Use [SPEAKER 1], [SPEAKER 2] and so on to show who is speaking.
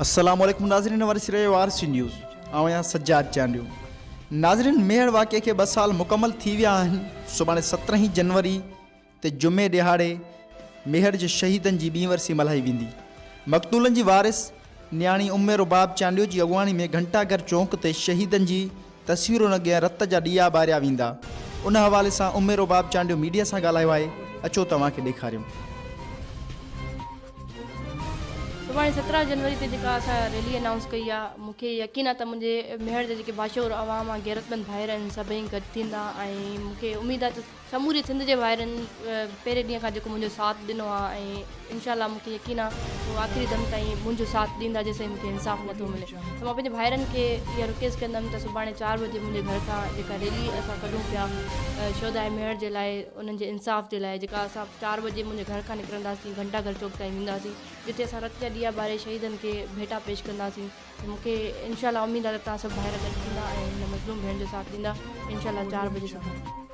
[SPEAKER 1] अस्सलाम वालेकुम नाज़रीन, वरसिरे वारसी न्यूज़ आया सज्जाद चांडियो। नाज़रीन, मेहर वाक़े के 2 साल मुकम्मल थी विया आहिनि। सुभाणे 17 जनवरी ते जुमे दिहाड़े मेहर जे शहीदनि जी 2 वरसी मल्हाई वेंदी। मक़तूलनि जी वारिस न्याणी उम्मे रुबाब चांडियो जी अॻुवाणी में घंटाघर चौक ते शहीदनि जी तस्वीरुनि अॻियां रत जा ॾीआ ॿारिया वेंदा। उन हवाले सां उम्मे रुबाब चांडियो मीडिया सां ॻाल्हायो आहे। अचो तव्हांखे ॾेखारियूं।
[SPEAKER 2] सुभाणे 17 जनवरी ते जेका असां रैली अनाउंस कई आहे, मूंखे यकीन आहे त मुंहिंजे मेहर जे जेके बाशूर अवाम आहे, गैरतमंद भाइर आहिनि, सभई गॾु थींदा। ऐं मूंखे उमेदु आहे त समूरी सिंध जे भाइरनि पहिरें ॾींहं खां जेको मुंहिंजो साथ ॾिनो आहे ऐं इनशाला मूंखे यकीन आहे उहो आख़िरी दम ताईं मुंहिंजो साथ ॾींदा जेसिताईं मूंखे इंसाफ़ नथो मिले। त मां पंहिंजे भाइरनि खे इहा रिक्वेस्ट कंदमि त सुभाणे 4 बजे मुंहिंजे घर खां जेका रैली असां कढूं पिया शोधाए मेहर जे लाइ, उन्हनि जे इंसाफ़ जे लाइ, जेका असां 4 बजे मुंहिंजे घर खां निकिरंदासीं, घंटाघर चौक ताईं वेंदासीं, जिते असां रत जा ॾीआ ॿारे शहीदनि खे भेटा पेश कंदासीं। मूंखे इनशाला उमेदु आहे त तव्हां सभु भाइर गॾु थींदा ऐं हिन मज़लूम भेण जो साथ ॾींदा। इनशाला 4 बजे सां